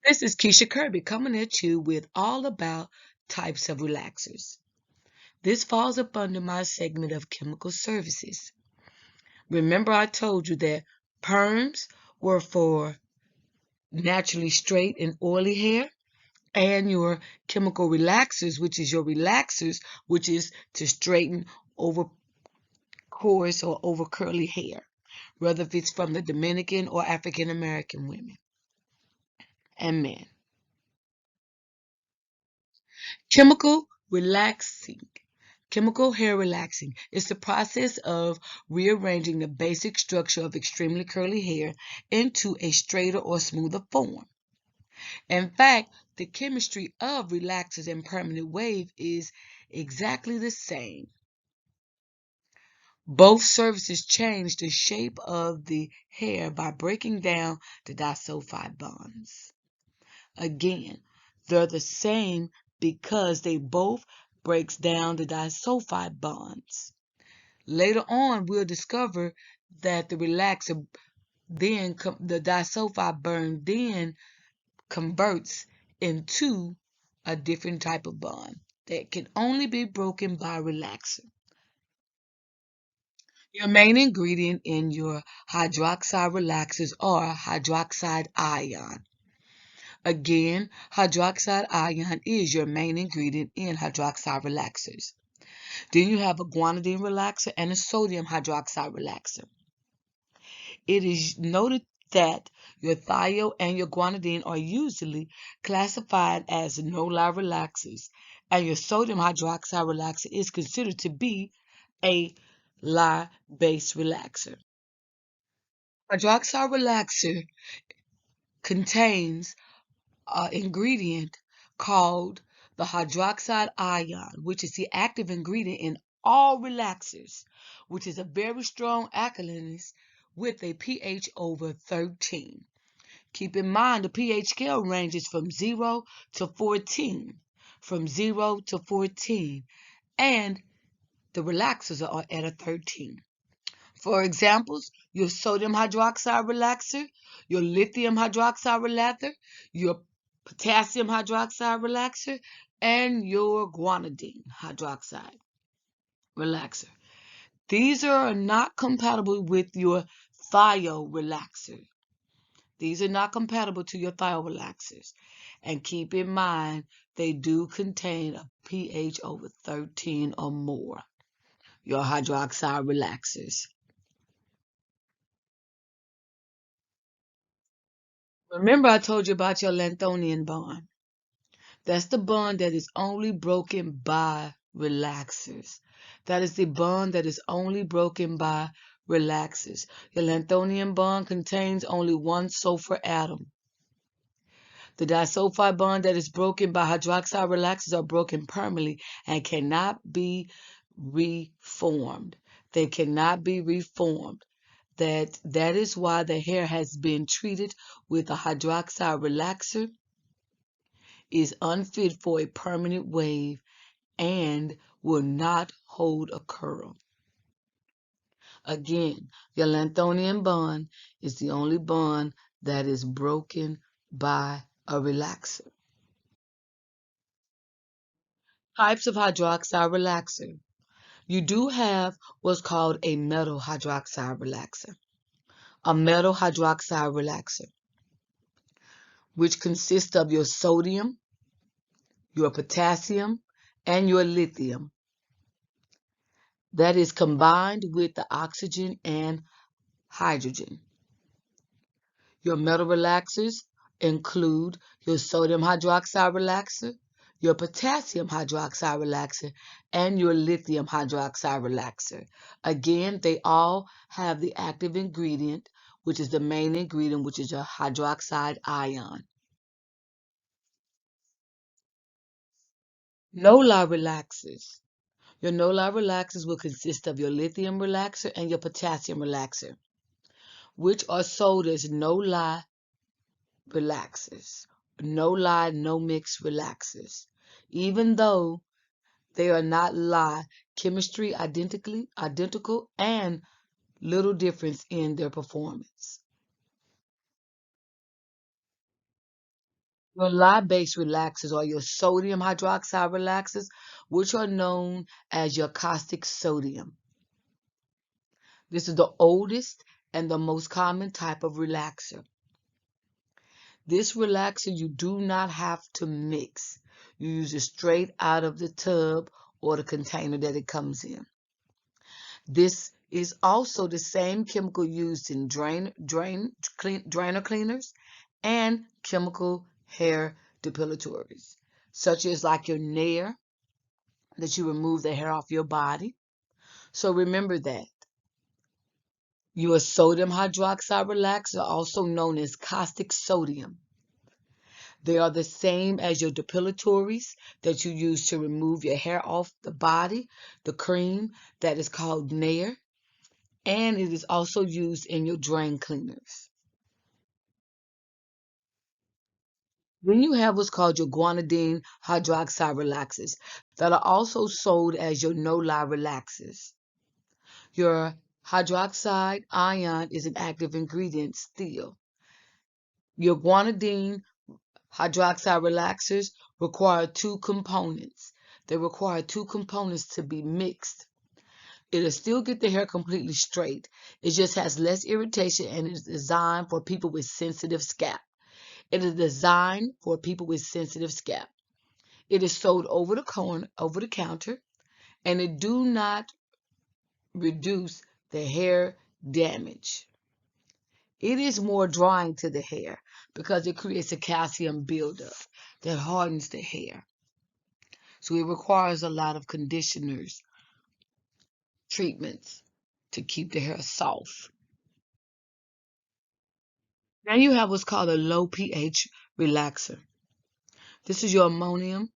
This is Keisha Kirby coming at you with all about types of relaxers. This falls up under my segment of chemical services. Remember, I told you that perms were for naturally straight and oily hair, and your chemical relaxers, which is your relaxers, which is to straighten over coarse or over curly hair, whether if it's from the Dominican or African American women and men. Chemical relaxing. Chemical hair relaxing is the process of rearranging the basic structure of extremely curly hair into a straighter or smoother form. In fact, the chemistry of relaxers and permanent wave is exactly the same. Both services change the shape of the hair by breaking down the disulfide bonds. Again, they're the same because they both breaks down the disulfide bonds. Later on, we'll discover that the relaxer the disulfide burn then converts into a different type of bond that can only be broken by relaxer. Your main ingredient in your hydroxide relaxers are hydroxide ion. Again, hydroxide ion is your main ingredient in hydroxide relaxers. Then you have a guanidine relaxer and a sodium hydroxide relaxer. It is noted that your thio and your guanidine are usually classified as no-lie relaxers, and your sodium hydroxide relaxer is considered to be a lye-based relaxer. Hydroxide relaxer contains ingredient called the hydroxide ion, which is the active ingredient in all relaxers, which is a very strong alkalinist with a pH over 13. Keep in mind the pH scale ranges from 0 to 14. From 0 to 14. And the relaxers are at a 13. For examples, your sodium hydroxide relaxer, your lithium hydroxide relaxer, your potassium hydroxide relaxer, and your guanidine hydroxide relaxer. These are not compatible with your thio relaxer. These are not compatible to your thio relaxers. And keep in mind, they do contain a pH over 13 or more, your hydroxide relaxers. Remember I told you about your Lanthonian bond. That's the bond that is only broken by relaxers. That is the bond that is only broken by relaxers. Your Lanthonian bond contains only one sulfur atom. The disulfide bond that is broken by hydroxide relaxers are broken permanently and cannot be reformed. They cannot be reformed. That is why the hair has been treated with a hydroxide relaxer is unfit for a permanent wave and will not hold a curl. Again, your Lanthonian bond is the only bond that is broken by a relaxer. Types of hydroxide relaxer. You do have what's called a metal hydroxide relaxer. A metal hydroxide relaxer, which consists of your sodium, your potassium, and your lithium. That is combined with the oxygen and hydrogen. Your metal relaxers include your sodium hydroxide relaxer, your potassium hydroxide relaxer, and your lithium hydroxide relaxer. Again, they all have the active ingredient, which is the main ingredient, which is your hydroxide ion. No-lie relaxers. Your no-lie relaxers will consist of your lithium relaxer and your potassium relaxer, which are sold as no-lie relaxers. No-lie, no-mix relaxers. Even though they are not lye, chemistry identical and little difference in their performance. Your lye-based relaxers are your sodium hydroxide relaxers, which are known as your caustic sodium. This is the oldest and the most common type of relaxer. This relaxer you do not have to mix. You use it straight out of the tub or the container that it comes in. This is also the same chemical used in drainer cleaners and chemical hair depilatories, such as like your Nair, that you remove the hair off your body. So remember that. Your sodium hydroxide relaxer, also known as caustic sodium. They are the same as your depilatories that you use to remove your hair off the body, the cream that is called Nair, and it is also used in your drain cleaners. Then you have what's called your guanidine hydroxide relaxers that are also sold as your no-lie relaxers. Your hydroxide ion is an active ingredient still. Your guanidine hydroxide relaxers require two components. They require two components to be mixed. It'll still get the hair completely straight. It just has less irritation and is designed for people with sensitive scalp. It is designed for people with sensitive scalp. It is sold over the counter, and it do not reduce the hair damage. It is more drying to the hair because it creates a calcium buildup that hardens the hair. So it requires a lot of conditioners, treatments to keep the hair soft. Now you have what's called a low pH relaxer. This is your ammonium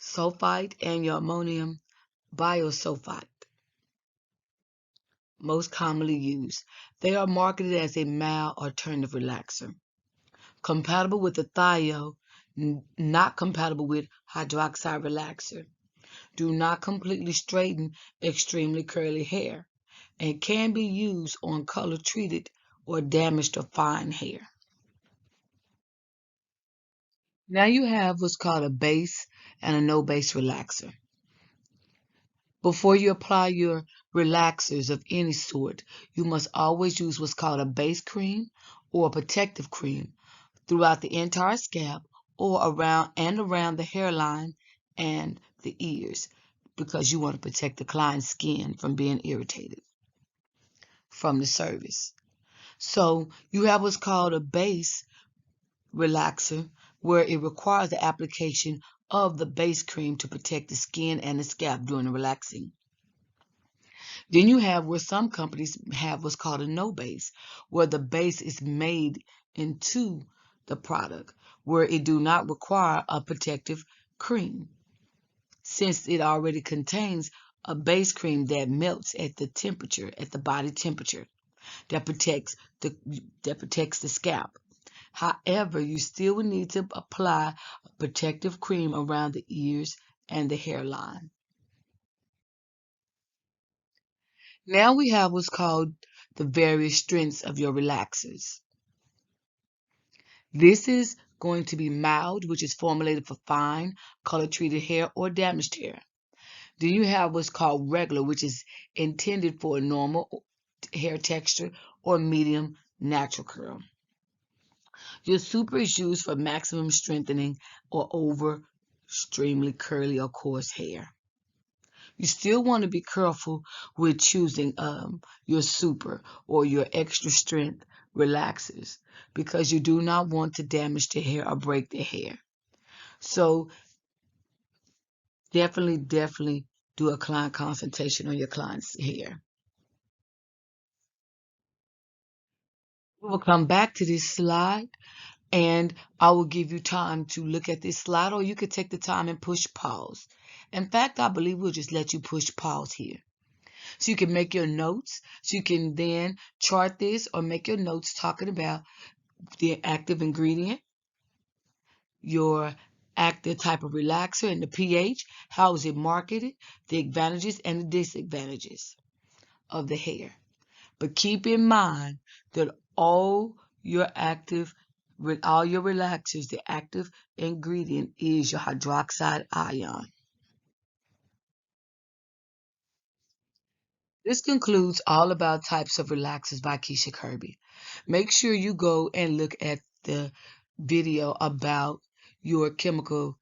sulfite and your ammonium biosulfite, most commonly used. They are marketed as a mild alternative relaxer, compatible with the thio, not compatible with hydroxide relaxer. Do not completely straighten extremely curly hair, and can be used on color treated or damaged or fine hair. Now you have what's called a base and a no base relaxer. Before you apply your relaxers of any sort, you must always use what's called a base cream or a protective cream throughout the entire scalp or around the hairline and the ears, because you want to protect the client's skin from being irritated from the service. So you have what's called a base relaxer, where it requires the application of the base cream to protect the skin and the scalp during the relaxing. Then you have where some companies have what's called a no base, where the base is made into the product, where it do not require a protective cream, since it already contains a base cream that melts at the temperature, at the body temperature, that protects the scalp. However, you still will need to apply a protective cream around the ears and the hairline. Now we have what's called the various strengths of your relaxers. This is going to be mild, which is formulated for fine, color-treated hair or damaged hair. Then you have what's called regular, which is intended for a normal hair texture or medium natural curl. Your super is used for maximum strengthening or over extremely curly or coarse hair. You still want to be careful with choosing your super or your extra strength relaxers, because you do not want to damage the hair or break the hair. So definitely do a client consultation on your client's hair. We will come back to this slide, and I will give you time to look at this slide, or you could take the time and push pause. In fact, I believe we'll just let you push pause here, so you can make your notes, so you can then chart this or make your notes talking about the active ingredient, your active type of relaxer and the pH, how is it marketed, the advantages and the disadvantages of the hair. But keep in mind that all your active With all your relaxers, the active ingredient is your hydroxide ion. This concludes all about types of relaxers by Keisha Kirby. Make sure you go and look at the video about your chemical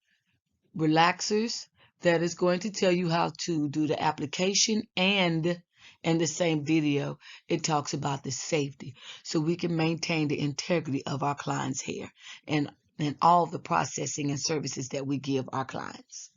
relaxers that is going to tell you how to do the application, and in the same video it talks about the safety so we can maintain the integrity of our clients' hair and all the processing and services that we give our clients.